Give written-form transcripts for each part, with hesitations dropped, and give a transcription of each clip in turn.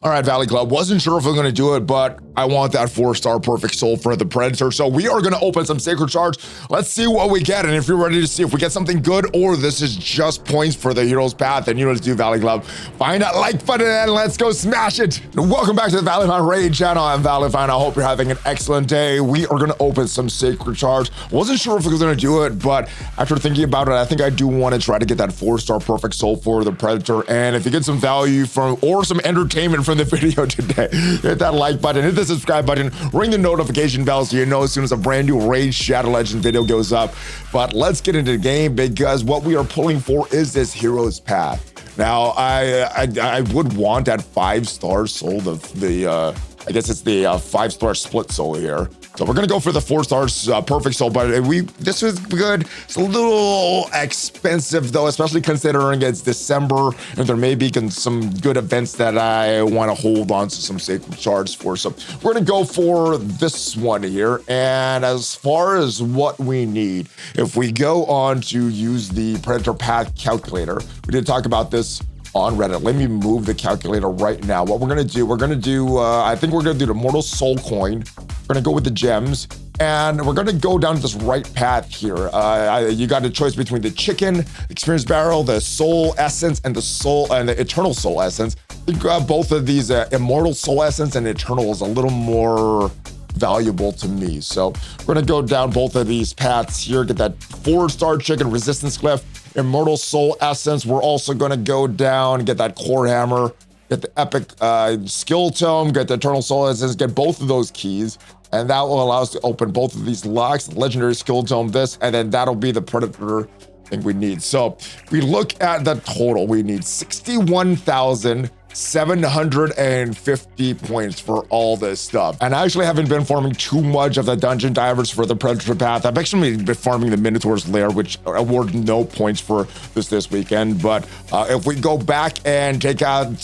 All right, Valley Club, wasn't sure if I'm gonna do it, but I want that 4-star perfect soul for the Predator. So we are gonna open some Sacred Shards. Let's see what we get. And if you're ready to see if we get something good or this is just points for the Hero's Path, then you know what to do, Valley Club. Find that like button and let's go smash it. Welcome back to the ValleyFlyin Raid channel. I'm ValleyFlyin. I hope you're having an excellent day. We are gonna open some Sacred Shards. Wasn't sure if I was gonna do it, but after thinking about it, I think I do want to try to get that 4-star perfect soul for the Predator. And if you get some value from or some entertainment from the video today, hit that like button, hit the subscribe button, ring the notification bell so you know as soon as a brand new Raid Shadow Legend video goes up. But let's get into the game because what we are pulling for is this Hero's Path. Now, I would want that 5-star soul, I guess it's the 5-star split soul here. So we're gonna go for the 4 stars perfect soul, but this was good. It's a little expensive though, especially considering it's December and there may be some good events that I want to hold on to some Sacred Shards for. So we're gonna go for this one here. And as far as what we need, if we go on to use the Predator Path calculator, we did talk about this on Reddit. Let me move the calculator right now. What we're gonna do, I think we're gonna do the Mortal Soul Coin. We're gonna go with the gems, and we're gonna go down this right path here. You got a choice between the chicken, experience barrel, the soul essence, and the eternal soul essence. You got both of these, immortal soul essence and eternal is a little more valuable to me. So we're gonna go down both of these paths here, get that 4-star chicken resistance glyph, immortal soul essence. We're also gonna go down, get that core hammer, get the epic skill tome, get the eternal soul essence, get both of those keys. And that will allow us to open both of these locks, legendary skill tome, this, and then that'll be the Predator thing we need. So we look at the total, we need 61,750 points for all this stuff. And I actually haven't been farming too much of the dungeon divers for the Predator Path. I've actually been farming the Minotaur's Lair, which award no points for this weekend. But if we go back and take out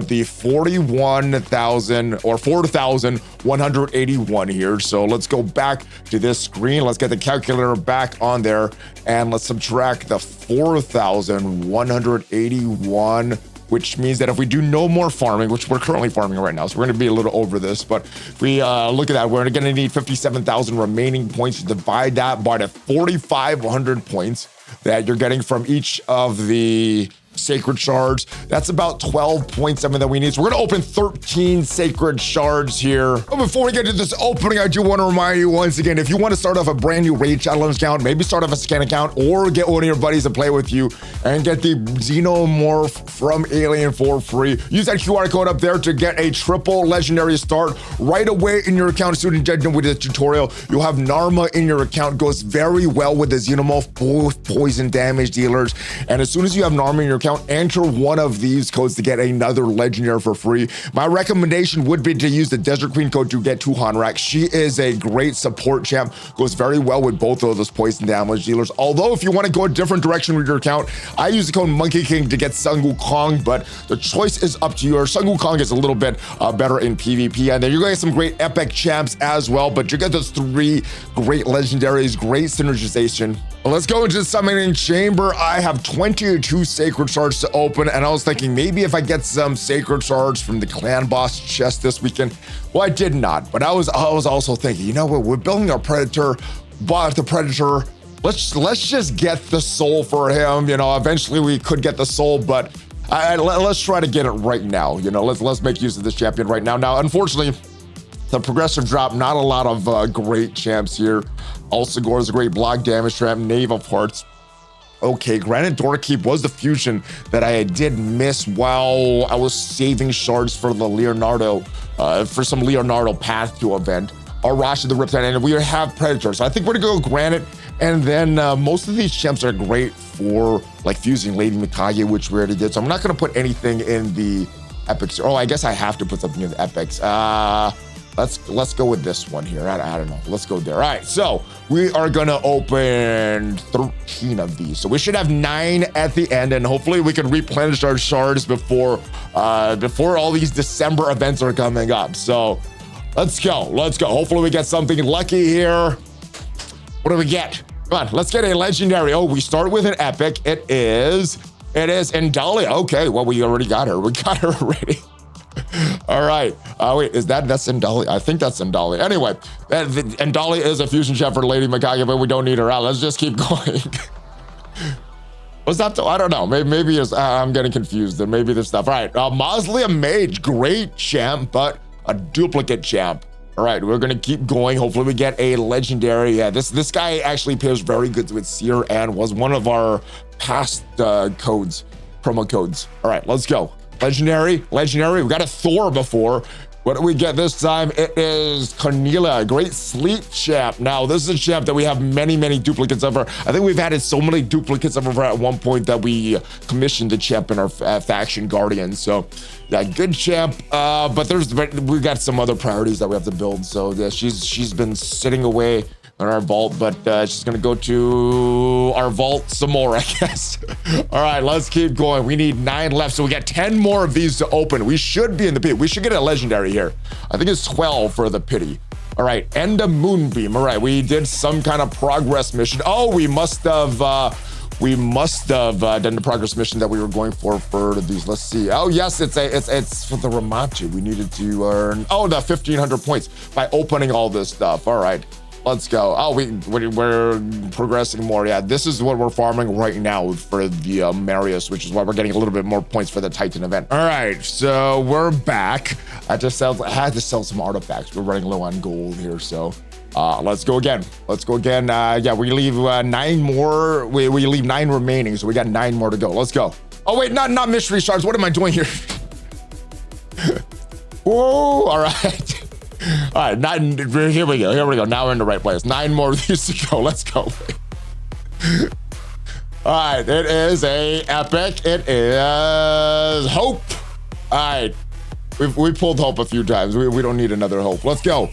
the 41,000 or 4,181 here. So let's go back to this screen. Let's get the calculator back on there and let's subtract the 4,181, which means that if we do no more farming, which we're currently farming right now, so we're gonna be a little over this, but if we look at that, we're gonna need 57,000 remaining points to divide that by the 4,500 points that you're getting from each of the Sacred Shards. That's about 12.7 that we need. So we're gonna open 13 Sacred Shards here. But before we get to this opening, I do want to remind you once again, if you want to start off a brand new Raid Challenge account, maybe start off a scan account or get one of your buddies to play with you and get the Xenomorph from Alien for free. Use that QR code up there to get a triple legendary start right away in your account. Student judging with this tutorial, you'll have Narma in your account. Goes very well with the Xenomorph, both poison damage dealers. And as soon as you have Narma in your account, enter one of these codes to get another legendary for free. My recommendation would be to use the Desert Queen code to get 2 Hanrak. She is a great support champ, goes very well with both of those poison damage dealers. Although if you want to go a different direction with your account, I use the code Monkey King to get Sun Wukong, but the choice is up to you. Sun Wukong is a little bit better in PvP, and then you're going to get some great epic champs as well, but you get those 3 great legendaries, great synergization. Well, let's go into the summoning chamber. I have 22 Sacred Shards to open, and I was thinking maybe if I get some Sacred Shards from the clan boss chest this weekend. Well, I did not, but I was also thinking, you know what, we're building our Predator, but the Predator, let's just get the soul for him. You know, eventually we could get the soul, but let's try to get it right now. You know, let's make use of this champion right now. Now, unfortunately, the progressive drop, not a lot of great champs here. Tagoar is a great block damage trap, Knave of Hearts. Okay, Granite Doorkeep was the fusion that I did miss while I was saving shards for the Leonardo, for some Leonardo Path to event. Arashi the Riptide, and we have Predators. So I think we're gonna go Granite, and then most of these champs are great for like fusing Lady Mikage, which we already did. So I'm not gonna put anything in the epics. Oh, I guess I have to put something in the epics. Let's go with this one here. I don't know. Let's go there. All right, so we are gonna open 13 of these. So we should have 9 at the end, and hopefully we can replenish our shards before all these December events are coming up. So let's go. Hopefully we get something lucky here. What do we get? Come on, let's get a legendary. Oh, we start with an epic. It is Indalia. Okay, well, we already got her. We got her already. All right. Wait, that's Endali? I think that's Endali. Anyway, Endali is a fusion champ for Lady Mikage, but we don't need her out. Let's just keep going. What's that? I don't know. Maybe it's, I'm getting confused. There maybe there's stuff. All right. Mausoleum Mage, great champ, but a duplicate champ. All right, we're gonna keep going. Hopefully we get a legendary. Yeah, this guy actually pairs very good with Seer and was one of our past promo codes. All right, let's go. Legendary. We got a Thor before. What do we get this time? It is Cornelia, a great sleep champ. Now, this is a champ that we have many duplicates of her. I think we've added so many duplicates of her at one point that we commissioned the champ in our faction Guardians. So, yeah, good champ. But we got some other priorities that we have to build. So, yeah, she's been sitting away in our vault, but she's gonna go to our vault some more, I guess. All right, let's keep going. We need 9 left, so we got 10 more of these to open. We should be in the pit. We should get a legendary here. I think it's 12 for the pity. All right, end of Moonbeam. All right, we did some kind of progress mission. Oh, we must have done the progress mission that we were going for these. Let's see. Oh yes, it's for the Ramachu. We needed to earn the 1,500 points by opening all this stuff. All right. Let's go. Oh, we're progressing more. Yeah, this is what we're farming right now for the Marius, which is why we're getting a little bit more points for the Titan event. All right, so we're back. I had to sell some artifacts. We're running low on gold here, so let's go again. Yeah, we leave 9 more. We leave 9 remaining, so we got 9 more to go. Let's go. Oh wait, not mystery shards. What am I doing here? Whoa! All right. All right, here we go. Now we're in the right place. 9 more of these to go. Let's go. All right, it is a epic. It is Hope. All right, we pulled Hope a few times. We don't need another Hope. Let's go.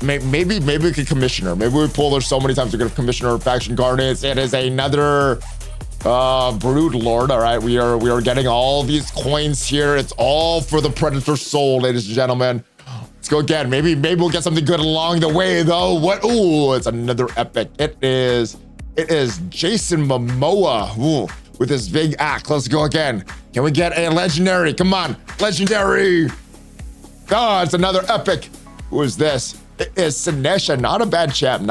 Maybe we could commission her. Maybe we pulled her so many times we're gonna commission her faction Guardians. It is another Brood Lord. All right, we are getting all these coins here. It's all for the Predator soul, ladies and gentlemen. Let's go again. Maybe we'll get something good along the way, though. What? Ooh, it's another epic. It is Jason Momoa. Ooh, with his big axe. Let's go again. Can we get a legendary? Come on, legendary. Oh, it's another epic. Who is this? It is Sinesha. Not a bad champ.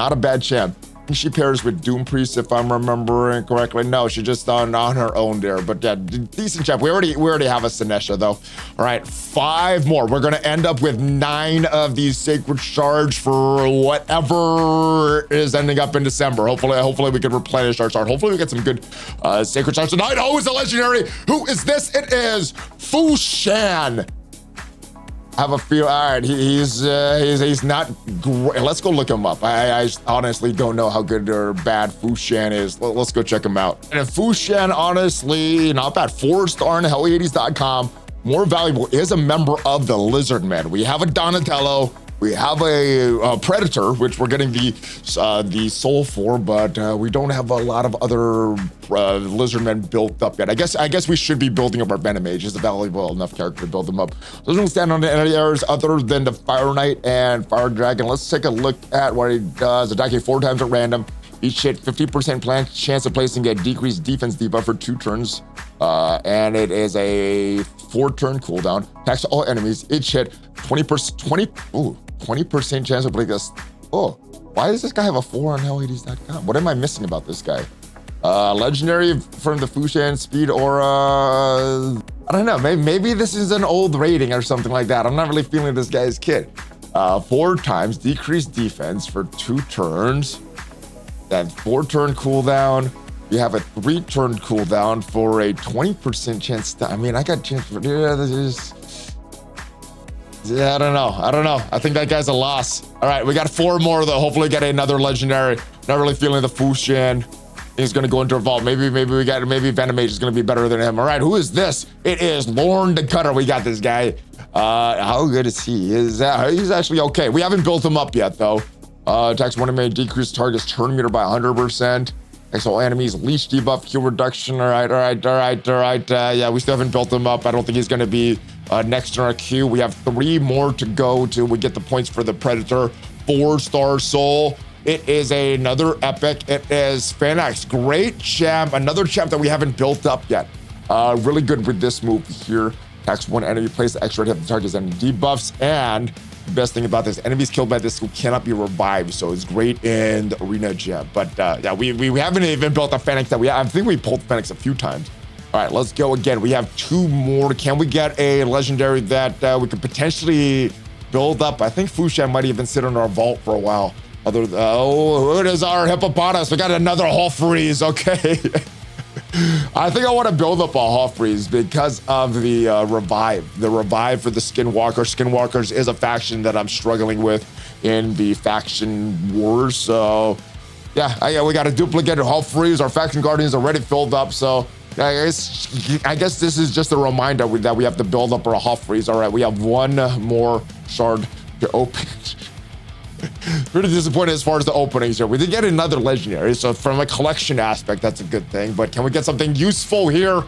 I think she pairs with Doom Priest, if I'm remembering correctly. No, she's just on her own there. But yeah, decent champ. We already have a Sinesha though. All right, 5 more. We're gonna end up with 9 of these sacred shards for whatever is ending up in December. Hopefully we can replenish our shard. Hopefully we get some good sacred shards tonight. Oh, it's a legendary. Who is this? It is Fu Shan. I have a feel. All right, he's not great. Let's go look him up. I honestly don't know how good or bad Fu Shan is. Let's go check him out. And Fu Shan, honestly, not bad. 4-star on Hell80s.com. More valuable, is a member of the Lizard Men. We have a Donatello. We have a Predator, which we're getting the soul for, but we don't have a lot of other Lizard Men built up yet. I guess we should be building up our Venom Mage. He's a valuable enough character to build them up. Doesn't stand on any errors other than the Fire Knight and Fire Dragon. Let's take a look at what he does. Attacking 4 times at random. Each hit 50% chance of placing a decreased defense debuff for 2 turns. And it is a 4-turn cooldown. Attacks all enemies. Each hit 20% chance of break this. Oh, why does this guy have a 4 on Hell80s.com? What am I missing about this guy? Legendary from the Fu Shan Speed Aura. I don't know. Maybe this is an old rating or something like that. I'm not really feeling this guy's kit. 4 times decreased defense for 2 turns. That 4-turn cooldown. You have a 3-turn cooldown for a 20% chance. I mean, I got chance for I don't know. I think that guy's a loss. All right, we got 4 more though. Hopefully get another legendary. Not really feeling the Fu Shan. He's gonna go into a vault. Maybe Venom Mage is gonna be better than him. All right, who is this? It is Lorne the Cutter. We got this guy. How good is he? He's actually okay. We haven't built him up yet though. Attacks 1 enemy, decrease target's turn meter by 100%. Attacks all enemies, leech debuff, Q reduction. All right. Yeah, we still haven't built him up. I don't think he's gonna be next in our queue. We have 3 more to go till we get the points for the Predator. 4-star soul. It is another epic. It is Fanax. Great champ. Another champ that we haven't built up yet. Really good with this move here. Attacks one enemy, place the extra hit the target's enemy debuffs, and the best thing about this, enemies killed by this skill cannot be revived, so it's great in the arena gem. But yeah, we haven't even built a Fenix that I think we pulled Fenix a few times. All right, let's go again. We have 2 more. Can we get a legendary that we could potentially build up? I think Fushan might even sit in our vault for a while. Oh, it is our hippopotamus. We got another Hall Freeze. Okay. I think I want to build up a Hall Freeze because of the revive. The revive for the Skinwalker. Skinwalkers is a faction that I'm struggling with in the faction wars. So yeah, we got a duplicate Hall Freeze. Our faction guardians are already filled up. So I guess this is just a reminder that we have to build up our Hall Freeze. All right, we have 1 more shard to open. Pretty disappointed as far as the openings here. We did get another legendary, so from a collection aspect, that's a good thing. But can we get something useful here?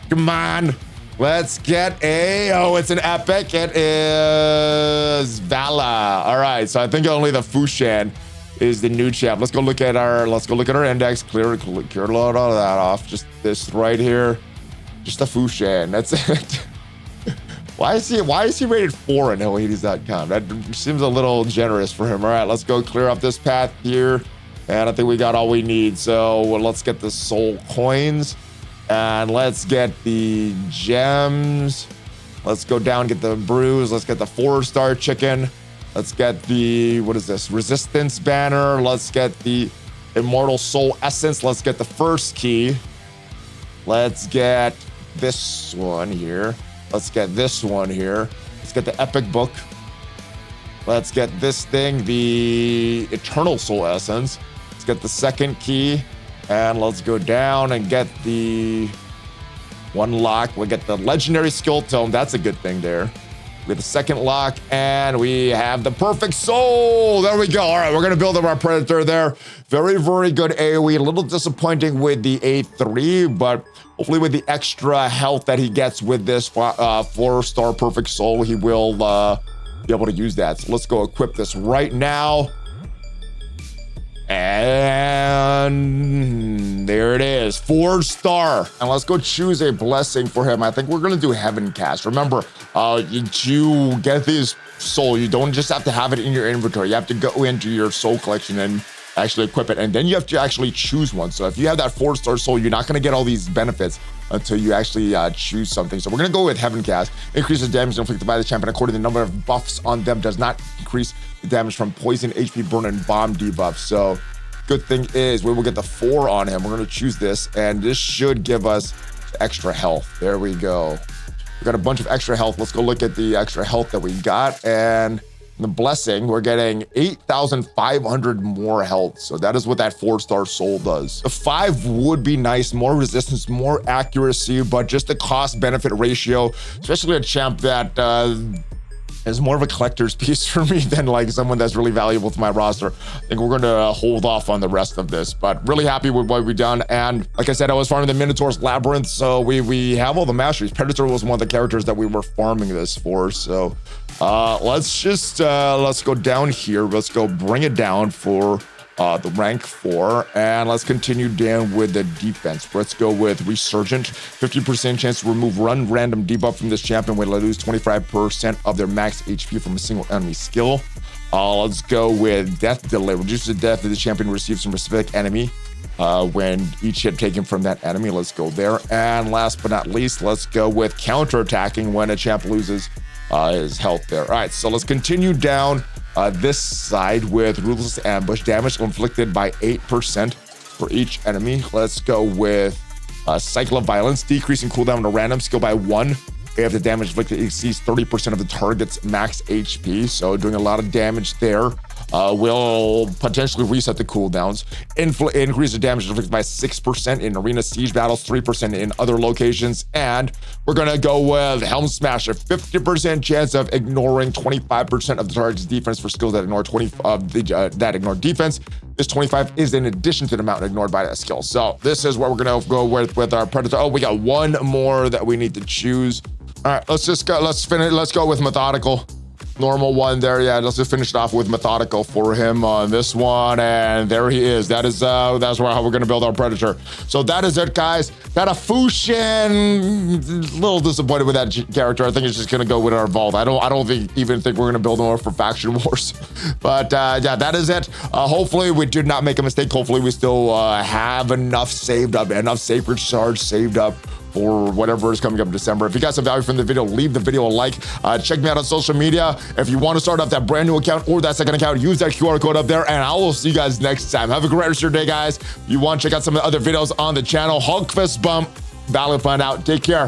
Come on. Let's get it's an epic. It is Vala. All right, so I think only the Fushan is the new champ. Let's go look at our index. Clear a lot of that off. Just this right here. Just the Fushan. That's it. Why is he rated 4 in Hades.com? That seems a little generous for him. All right, let's go clear up this path here. And I think we got all we need. So let's get the soul coins. And let's get the gems. Let's go down, get the brews. Let's get the 4-star chicken. Let's get the, what is this? Resistance banner. Let's get the immortal soul essence. Let's get the first key. Let's get this one here. Let's get this one here. Let's get the epic book. Let's get this thing, the eternal soul essence. Let's get the second key. And let's go down and get the one lock. We'll get the legendary skill tome. That's a good thing there. We have the second lock, and we have the perfect soul. There we go. All right, we're going to build up our Predator there. Very, very good AoE. A little disappointing with the A3, but hopefully with the extra health that he gets with this 4-star perfect soul, he will be able to use that. So let's go equip this right now. And there it is, 4-star. And let's go choose a blessing for him. I think we're gonna do Heaven Cast. Remember, you get this soul, you don't just have to have it in your inventory. You have to go into your soul collection and actually equip it. And then you have to actually choose one. So if you have that 4-star soul, you're not gonna get all these benefits until you actually choose something. So we're gonna go with Heaven Cast. Increases damage inflicted by the champion according to the number of buffs on them. Does not increase the damage from poison, HP burn, and bomb debuffs. So good thing is we will get the 4 on him. We're gonna choose this, and this should give us extra health. There we go. We got a bunch of extra health. Let's go look at the extra health that we got. And the blessing, we're getting 8,500 more health. So that is what that 4-star soul does. A 5 would be nice, more resistance, more accuracy, but just the cost benefit ratio, especially a champ that is more of a collector's piece for me than like someone that's really valuable to my roster. I think we're gonna hold off on the rest of this, but really happy with what we've done. And like I said, I was farming the Minotaur's Labyrinth, so we have all the masteries. Predator was one of the characters that we were farming this for. So let's go down here. Let's go bring it down for the rank 4, and let's continue down with the defense. Let's go with Resurgent. 50% chance to remove one random debuff from this champion when they lose 25% of their max HP from a single enemy skill. Let's go with Death Delay. Reduces the death of the champion receives from a specific enemy when each hit taken from that enemy. Let's go there. And last but not least, let's go with counterattacking when a champ loses his health there. All right, so let's continue down this side with Ruthless Ambush. Damage inflicted by 8% for each enemy. Let's go with Cycle of Violence. Decreasing cooldown on a random skill by 1 if the damage inflicted exceeds 30% of the target's max HP. So doing a lot of damage there. Will potentially reset the cooldowns. Increase the damage inflicted by 6% in arena siege battles, 3% in other locations. And we're gonna go with Helm Smasher. 50% chance of ignoring 25% of the target's defense for skills that ignore that ignore defense. This 25 is in addition to the amount ignored by that skill. So this is what we're gonna go with our Predator. Oh, we got one more that we need to choose. All right, let's go with Methodical. normal one there. Yeah, let's just finish it off with methodical for him on this one, and there he is. That's how we're gonna build our Predator. So that is it, guys. Got a Fushin. A little disappointed with that character. I think it's just gonna go with our vault. I don't even think we're gonna build more for faction wars. But yeah, that is it. Hopefully we did not make a mistake. Hopefully we still have enough saved up, enough sacred shards saved up for whatever is coming up in December. If you got some value from the video, leave the video a like. Check me out on social media. If you want to start off that brand new account or that second account, use that QR code up there, and I will see you guys next time. Have a great rest of your day, guys. If you want to check out some of the other videos on the channel, Hulk Fist Bump, ValleyFlyin out. Take care.